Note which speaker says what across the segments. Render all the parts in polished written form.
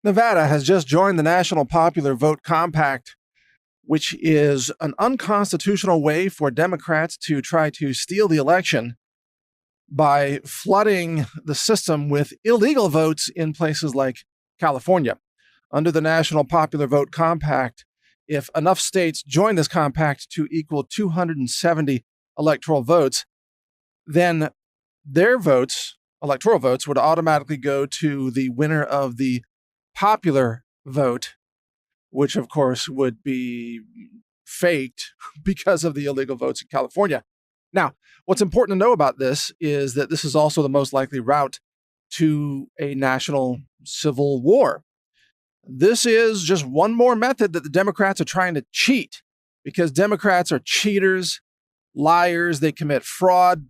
Speaker 1: Nevada has just joined the National Popular Vote Compact, which is an unconstitutional way for Democrats to try to steal the election by flooding the system with illegal votes in places like California. Under the National Popular Vote Compact, if enough states join this compact to equal 270 electoral votes, then their votes, electoral votes, would automatically go to the winner of the popular vote, which of course would be faked because of the illegal votes in California. Now, what's important to know about this is that this is also the most likely route to a national civil war. This is just one more method that the Democrats are trying to cheat, because Democrats are cheaters, liars, they commit fraud,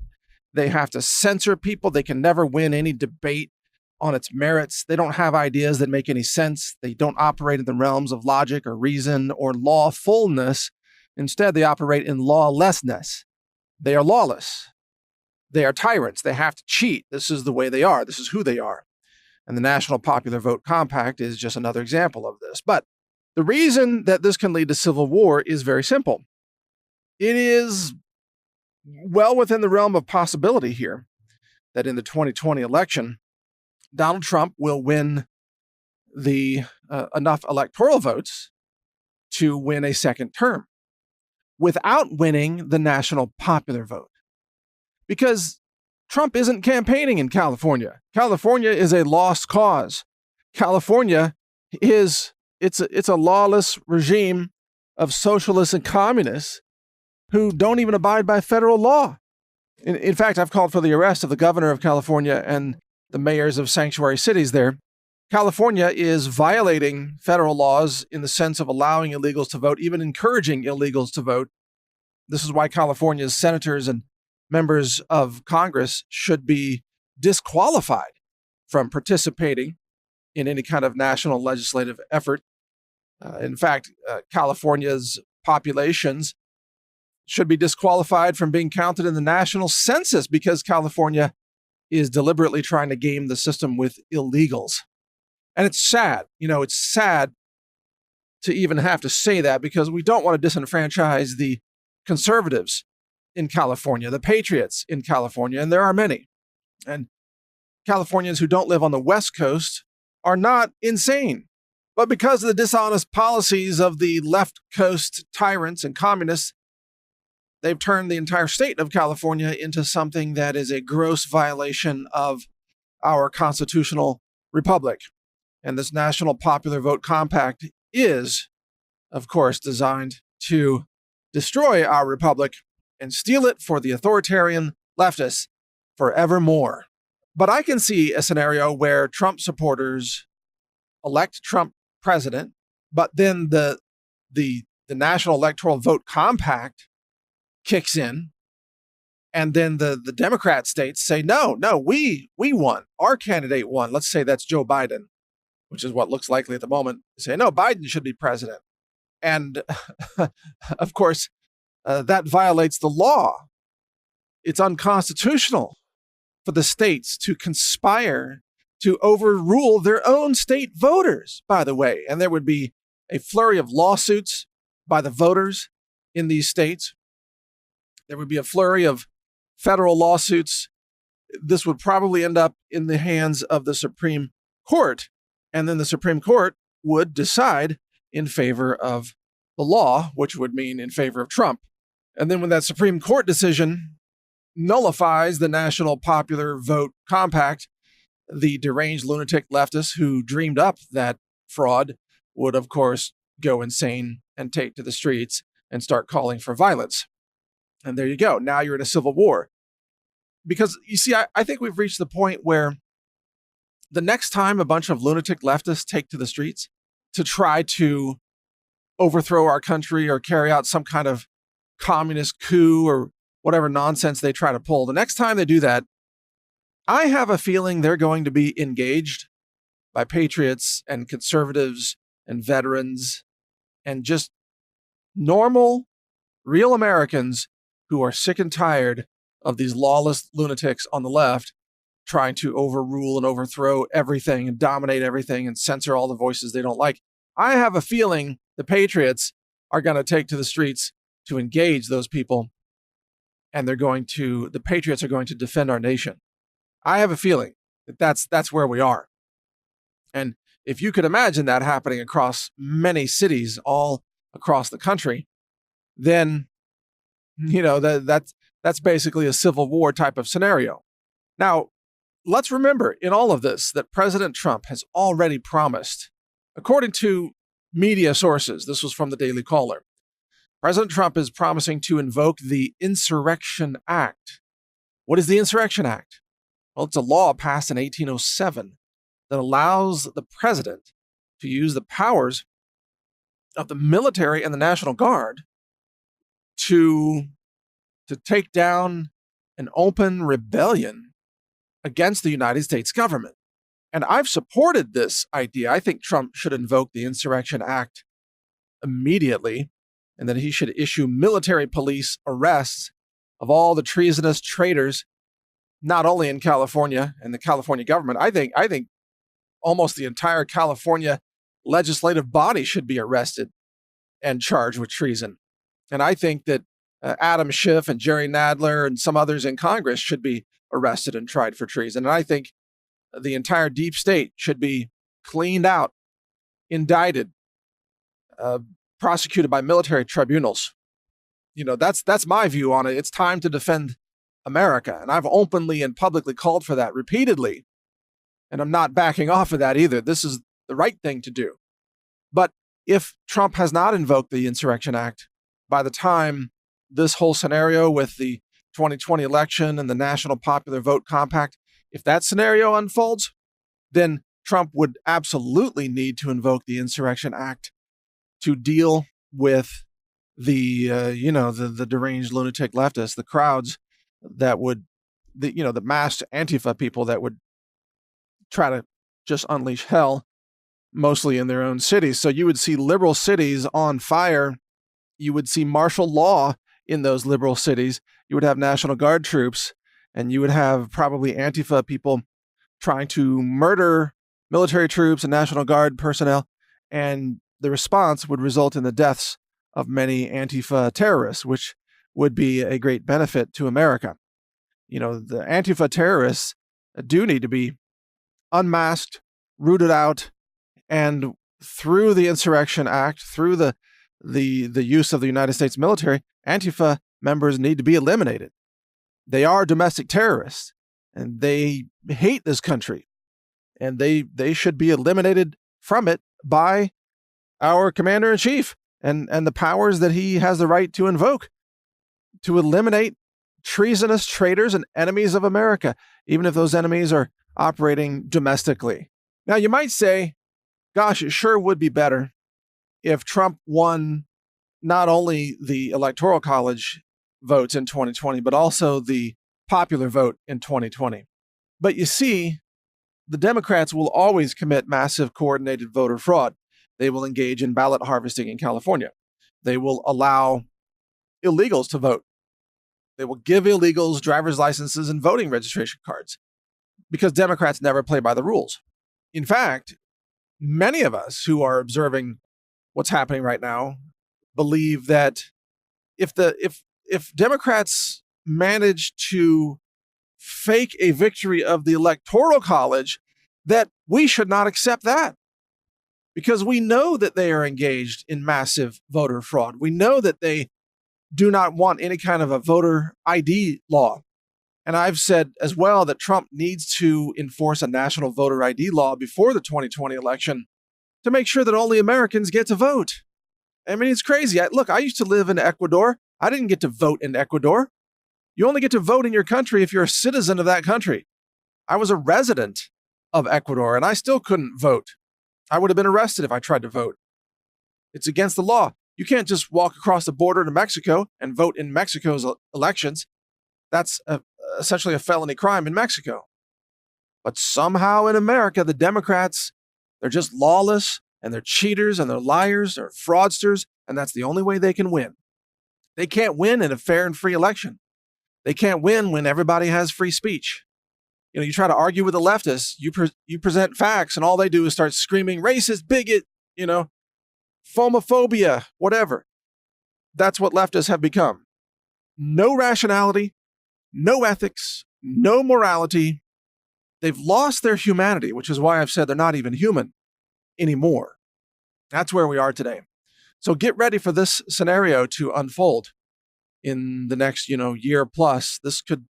Speaker 1: they have to censor people, they can never win any debate on its merits. They don't have ideas that make any sense. They don't operate in the realms of logic or reason or lawfulness. Instead, they operate in lawlessness. They are lawless. They are tyrants. They have to cheat. This is the way they are. This is who they are. And the National Popular Vote Compact is just another example of this. But the reason that this can lead to civil war is very simple. It is well within the realm of possibility here that in the 2020 election, Donald Trump will win the enough electoral votes to win a second term without winning the national popular vote. Because Trump isn't campaigning in California. California is a lost cause. California it's a lawless regime of socialists and communists who don't even abide by federal law. In fact, I've called for the arrest of the governor of California and the mayors of sanctuary cities there. California is violating federal laws in the sense of allowing illegals to vote, even encouraging illegals to vote. This is why California's senators and members of Congress should be disqualified from participating in any kind of national legislative effort. In fact, California's populations should be disqualified from being counted in the national census because California is deliberately trying to game the system with illegals. And it's sad. It's sad to even have to say that, because we don't want to disenfranchise the conservatives in California, the patriots in California, and there are many. And Californians who don't live on the West Coast are not insane. But because of the dishonest policies of the left coast tyrants and communists, they've turned the entire state of California into something that is a gross violation of our constitutional republic. And this National Popular Vote Compact is, of course, designed to destroy our republic and steal it for the authoritarian leftists forevermore. But I can see a scenario where Trump supporters elect Trump president, but then the National Electoral Vote Compact kicks in, and then the Democrat states say, no, we won. Our candidate won. Let's say that's Joe Biden, which is what looks likely at the moment. They say, no, Biden should be president. And of course, that violates the law. It's unconstitutional for the states to conspire to overrule their own state voters, by the way. And there would be a flurry of lawsuits by the voters in these states. There would be a flurry of federal lawsuits. This would probably end up in the hands of the Supreme Court. And then the Supreme Court would decide in favor of the law, which would mean in favor of Trump. And then when that Supreme Court decision nullifies the National Popular Vote Compact, the deranged lunatic leftists who dreamed up that fraud would, of course, go insane and take to the streets and start calling for violence. And there you go. Now you're in a civil war. Because, you see, I think we've reached the point where the next time a bunch of lunatic leftists take to the streets to try to overthrow our country or carry out some kind of communist coup or whatever nonsense they try to pull, the next time they do that, I have a feeling they're going to be engaged by patriots and conservatives and veterans and just normal, real Americans who are sick and tired of these lawless lunatics on the left trying to overrule and overthrow everything and dominate everything and censor all the voices they don't like. I have a feeling the patriots are going to take to the streets to engage those people, and the patriots are going to defend our nation. I have a feeling that that's where we are. And if you could imagine that happening across many cities all across the country, then that's basically a civil war type of scenario. Now, let's remember in all of this that President Trump has already promised, according to media sources, this was from the Daily Caller, President Trump is promising to invoke the Insurrection Act. What is the Insurrection Act? Well, it's a law passed in 1807 that allows the president to use the powers of the military and the National Guard to take down an open rebellion against the United States government. And I've supported this idea. I think Trump should invoke the Insurrection Act immediately, and that he should issue military police arrests of all the treasonous traitors, not only in California and the California government. I think almost the entire California legislative body should be arrested and charged with treason. And I think that Adam Schiff and Jerry Nadler and some others in Congress should be arrested and tried for treason. And I think the entire deep state should be cleaned out, indicted, prosecuted by military tribunals. That's my view on it. It's time to defend America. And I've openly and publicly called for that repeatedly. And I'm not backing off of that either. This is the right thing to do. But if Trump has not invoked the Insurrection Act, by the time this whole scenario with the 2020 election and the National Popular Vote Compact, if that scenario unfolds, then Trump would absolutely need to invoke the Insurrection Act to deal with the deranged lunatic leftists, the crowds that would, the masked Antifa people that would try to just unleash hell, mostly in their own cities. So you would see liberal cities on fire. You would see martial law in those liberal cities. You would have National Guard troops, and you would have probably Antifa people trying to murder military troops and National Guard personnel. And the response would result in the deaths of many Antifa terrorists, which would be a great benefit to America. The Antifa terrorists do need to be unmasked, rooted out, and through the Insurrection Act, through the use of the United States military, Antifa members need to be eliminated. They are domestic terrorists, and they hate this country, and they should be eliminated from it by our commander-in-chief and the powers that he has the right to invoke to eliminate treasonous traitors and enemies of America, even if those enemies are operating domestically. Now, you might say, gosh, it sure would be better if Trump won not only the Electoral College votes in 2020, but also the popular vote in 2020. But you see, the Democrats will always commit massive coordinated voter fraud. They will engage in ballot harvesting in California. They will allow illegals to vote. They will give illegals driver's licenses and voting registration cards because Democrats never play by the rules. In fact, many of us who are observing what's happening right now believe that if Democrats manage to fake a victory of the Electoral College, that we should not accept that, because we know that they are engaged in massive voter fraud. We know that they do not want any kind of a voter ID law. And I've said as well that Trump needs to enforce a national voter ID law before the 2020 election to make sure that only Americans get to vote. I mean, it's crazy. I used to live in Ecuador. I didn't get to vote in Ecuador. You only get to vote in your country if you're a citizen of that country. I was a resident of Ecuador, and I still couldn't vote. I would have been arrested if I tried to vote. It's against the law. You can't just walk across the border to Mexico and vote in Mexico's elections. That's essentially a felony crime in Mexico. But somehow in America, the Democrats, they're just lawless, and they're cheaters, and they're liars, they're fraudsters, and that's the only way they can win. They can't win in a fair and free election. They can't win when everybody has free speech. You try to argue with the leftists, you present facts, and all they do is start screaming, racist, bigot, phomophobia, whatever. That's what leftists have become. No rationality, no ethics, no morality. They've lost their humanity, which is why I've said they're not even human anymore. That's where we are today. So get ready for this scenario to unfold in the next, year plus. This could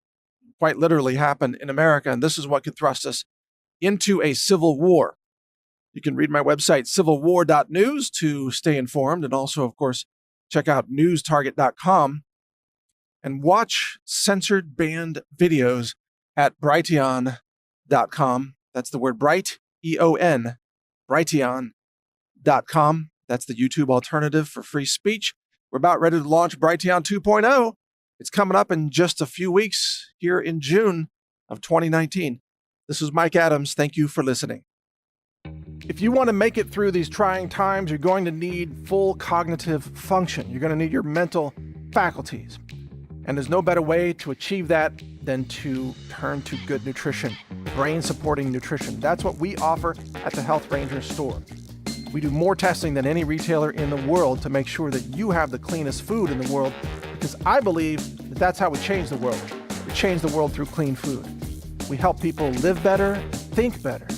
Speaker 1: quite literally happen in America, and this is what could thrust us into a civil war. You can read my website, civilwar.news, to stay informed, and also, of course, check out newstarget.com and watch censored banned videos at brighteon.com. That's the word bright, E-O-N, brighteon.com. That's the YouTube alternative for free speech. We're about ready to launch Brighteon 2.0. It's coming up in just a few weeks here in June of 2019. This is Mike Adams. Thank you for listening. If you want to make it through these trying times, you're going to need full cognitive function. You're going to need your mental faculties. And there's no better way to achieve that than to turn to good nutrition, brain-supporting nutrition. That's what we offer at the Health Ranger store. We do more testing than any retailer in the world to make sure that you have the cleanest food in the world, because I believe that that's how we change the world. We change the world through clean food. We help people live better, think better,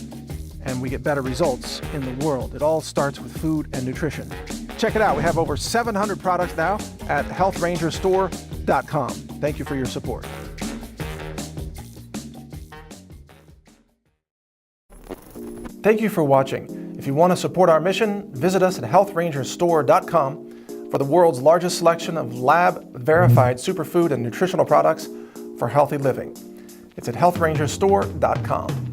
Speaker 1: and we get better results in the world. It all starts with food and nutrition. Check it out. We have over 700 products now at healthrangerstore.com. Thank you for your support. Thank you for watching. If you want to support our mission, visit us at healthrangerstore.com for the world's largest selection of lab-verified superfood and nutritional products for healthy living. It's at healthrangerstore.com.